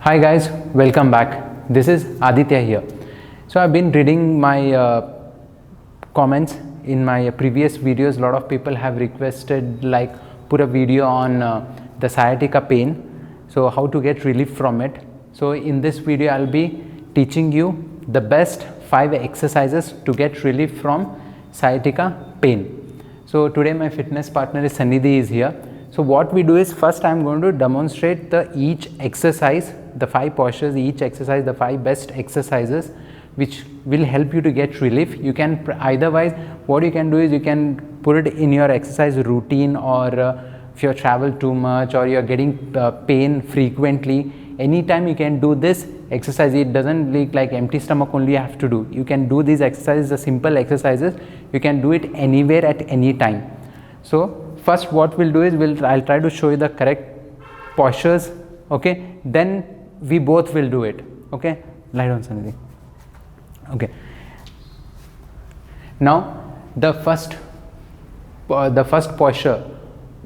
Hi guys, welcome back. This is Aditya here. So I've been reading my comments in my previous videos. A lot of people have requested like put a video on the sciatica pain, so how to get relief from it. So in this video I'll be teaching you the best 5 exercises to get relief from sciatica pain. So today my fitness partner is Sannidhi is here. So what we do is, first I am going to demonstrate each exercise, the 5 postures, each exercise, the 5 best exercises which will help you to get relief. You can otherwise what you can do is you can put it in your exercise routine, or if you travel too much or you are getting pain frequently, anytime you can do this exercise. It doesn't look like empty stomach only you have to do. You can do these exercises, the simple exercises. You can do it anywhere at any time. So first what we'll do is I'll try to show you the correct postures, okay, then we both will do it, okay. Lie down, Sannidhi. Okay, now the first posture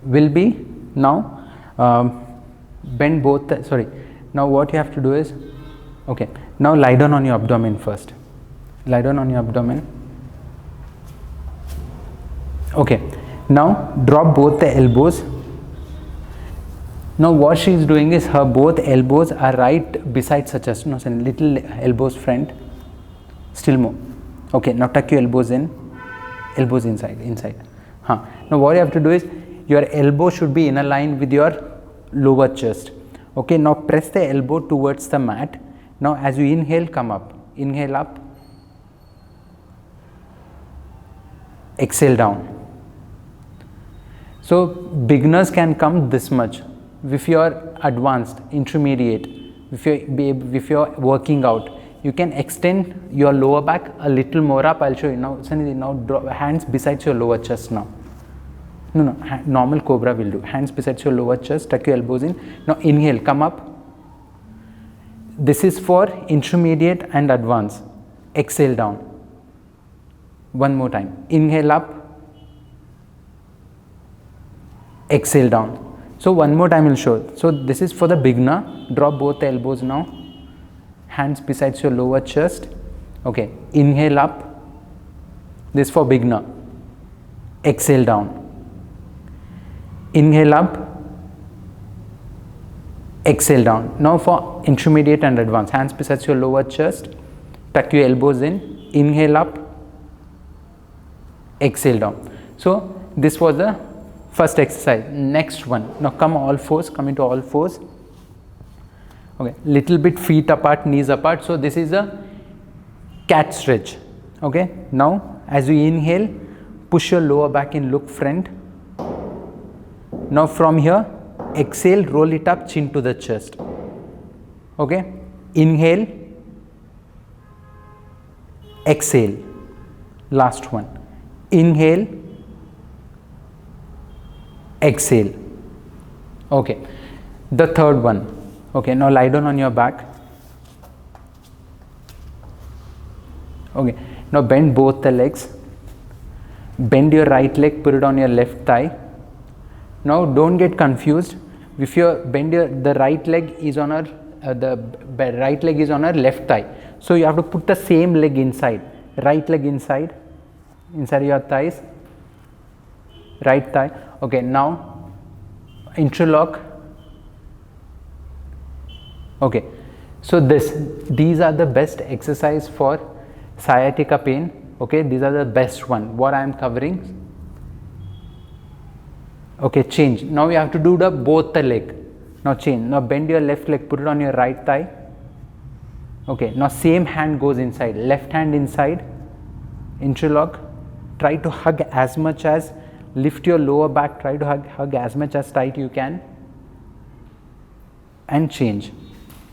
will be now bend both now what you have to do is, okay, now lie down on your abdomen first. Lie down on your abdomen. Okay, now drop both the elbows. Now what she is doing is her both elbows are right beside her chest. No, little elbows front. Still more. Okay, now tuck your elbows in. Elbows inside. Now what you have to do is your elbow should be in a line with your lower chest. Okay, now press the elbow towards the mat. Now as you inhale, come up. Inhale up. Exhale down. So beginners can come this much. If you are advanced, intermediate, if you are working out, you can extend your lower back a little more up. I'll show you now. Sannidhi, now draw hands beside your lower chest now. No, normal cobra will do. Hands beside your lower chest, tuck your elbows in. Now inhale, come up. This is for intermediate and advanced. Exhale down. One more time. Inhale up. Exhale down. So one more time I will show. So this is for the beginner. Drop both the elbows now. Hands beside your lower chest. Okay. Inhale up. This is for beginner. Exhale down. Inhale up. Exhale down. Now for intermediate and advanced. Hands beside your lower chest. Tuck your elbows in. Inhale up. Exhale down. So this was the first exercise. Next one. Now come all fours. Come into all fours. Okay. Little bit feet apart, knees apart. So this is a cat stretch. Okay. Now as you inhale, push your lower back in, look front. Now from here, exhale, roll it up, chin to the chest. Okay. Inhale. Exhale. Last one. Inhale. Exhale. Okay. The third one. Okay. Now lie down on your back. Okay. Now bend both the legs. Bend your right leg, put it on your left thigh. Now don't get confused. If you bend the right leg is on our right leg is on our left thigh. So you have to put the same leg inside. Right leg inside your thighs. Right thigh. Okay, now interlock. Okay, so these are the best exercise for sciatica pain. Okay, these are the best one what I am covering. Okay, change. Now you have to do both the leg. Now change. Now bend your left leg, put it on your right thigh. Okay, now same hand goes inside. Left hand inside. Interlock. Try to hug as much as, lift your lower back, try to hug as much as tight you can, and change.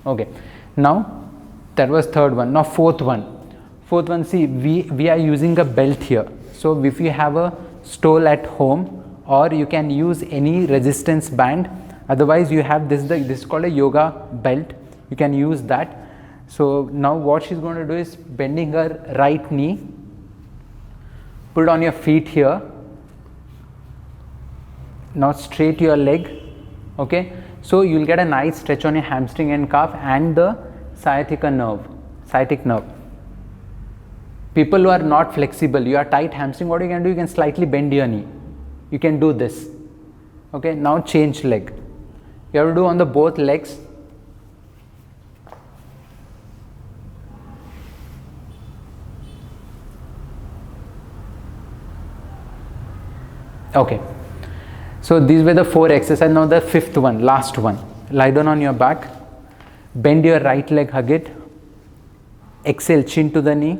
Okay, now that was third one. Now fourth one, see we are using a belt here. So if you have a stole at home, or you can use any resistance band, otherwise you have this is called a yoga belt, you can use that. So now what she's going to do is bending her right knee, put it on your feet here. Now straight your leg. Okay, So you'll get a nice stretch on your hamstring and calf and the sciatic nerve. People who are not flexible, you are tight hamstring, what you can do, you can slightly bend your knee. You can do this. Okay, now change leg. You have to do on the both legs. Okay, so these were the 4 exercises. Now the 5th one, last one. Lie down on your back, bend your right leg, hug it, exhale, chin to the knee,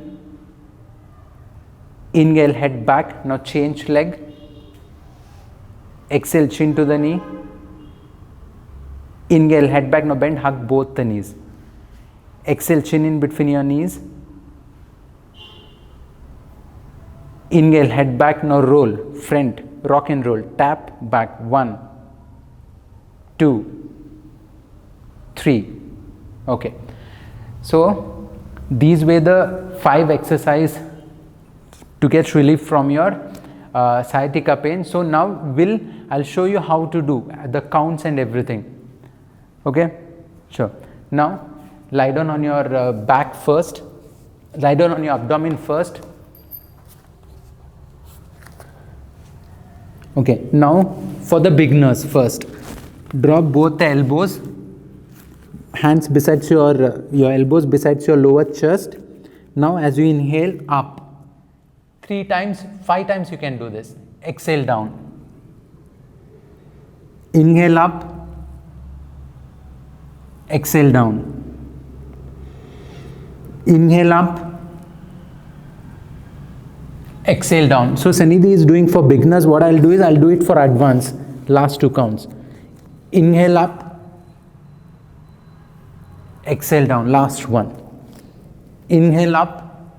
inhale, head back. Now change leg, exhale, chin to the knee, inhale, head back. Now bend, hug both the knees, exhale, chin in between your knees, inhale, head back. Now roll, front, rock and roll, tap, back, 1, 2, 3. Okay, so these were the 5 exercises to get relief from your sciatica pain. So now I'll show you how to do the counts and everything. Okay, sure. Now lie down on your back first, lie down on your abdomen first. Okay, now for the beginners first, drop both the elbows, hands besides your elbows besides your lower chest. Now as you inhale, up 3 times, 5 times you can do this. Exhale, down, inhale, up, exhale, down, inhale, up, exhale, down. So Sanidhi is doing for beginners. What I'll do is I'll do it for advanced, last 2 counts. Inhale, up, exhale, down, last one. Inhale, up,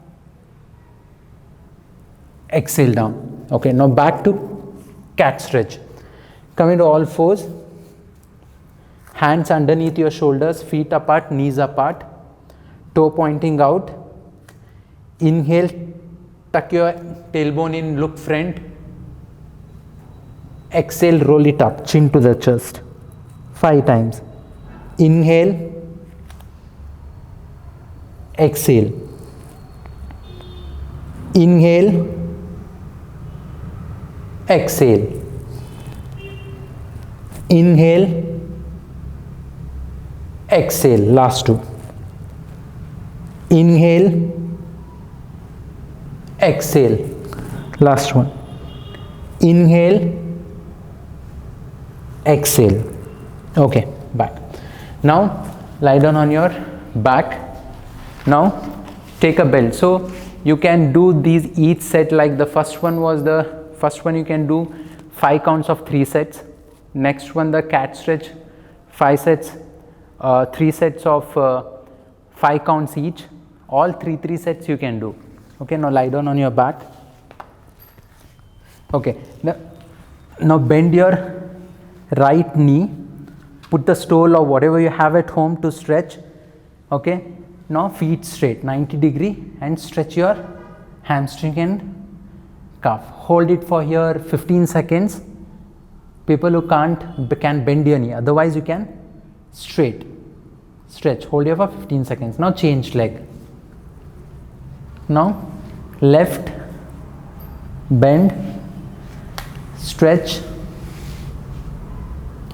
exhale, down. Okay, now back to cat stretch. Come into all fours, hands underneath your shoulders, feet apart, knees apart, toe pointing out. Inhale, tuck your tailbone in, look front. Exhale, roll it up, chin to the chest. 5 times. Inhale, exhale, inhale, exhale, inhale, exhale, last 2. Inhale, exhale, last one. Inhale, exhale. Okay, back. Now lie down on your back. Now take a belt. So you can do these each set, like the first one you can do 5 counts of 3 sets. Next one, the cat stretch, 5 sets, 3 sets of 5 counts each. All 3 sets you can do. Okay, now lie down on your back. Okay, now bend your right knee, put the stool or whatever you have at home to stretch. Okay, now feet straight 90 degree and stretch your hamstring and calf. Hold it for here 15 seconds. People who can bend your knee, otherwise you can stretch, hold here for 15 seconds. Now change leg. Now left, bend, stretch,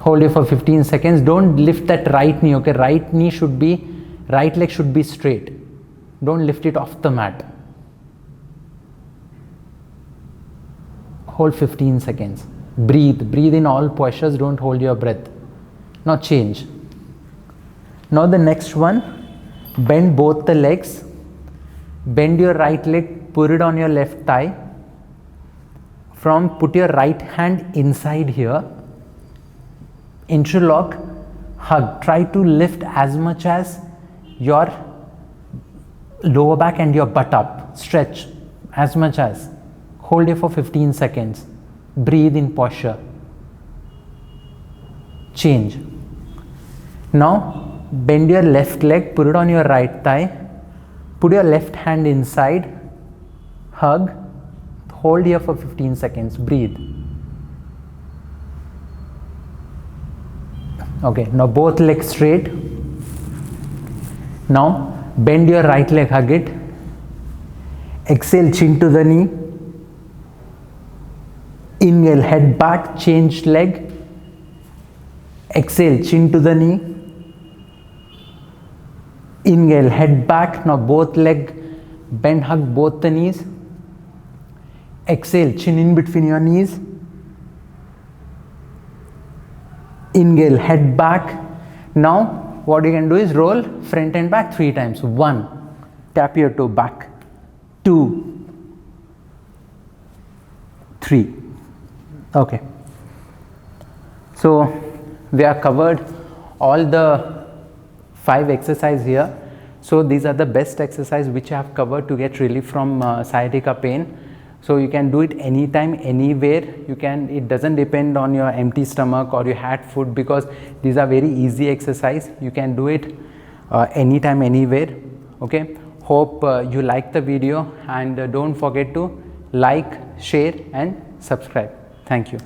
hold it for 15 seconds. Don't lift that right knee. Okay, right leg should be straight. Don't lift it off the mat. Hold 15 seconds. Breathe in all postures. Don't hold your breath. Now change. Now the next one, bend both the legs. Bend your right leg, put it on your left thigh. Put your right hand inside here. Interlock, hug. Try to lift as much as your lower back and your butt up. Stretch as much as. Hold it for 15 seconds. Breathe in posture. Change. Now bend your left leg, put it on your right thigh. Put your left hand inside. Hug. Hold here for 15 seconds. Breathe. Okay, now both legs straight. Now bend your right leg, hug it. Exhale, chin to the knee. Inhale, head back, change leg. Exhale, chin to the knee. Inhale, head back. Now both leg bend, hug both the knees. Exhale, chin in between your knees. Inhale, head back. Now what you can do is roll front and back 3 times. 1, tap your toe back. 2, 3. Okay. So we have covered all the 5 exercises here. So these are the best exercises which I have covered to get relief from sciatica pain. So you can do it anytime, anywhere. You can. It doesn't depend on your empty stomach or you had food, because these are very easy exercise. You can do it anytime, anywhere. Okay. Hope you like the video, and don't forget to like, share and subscribe. Thank you.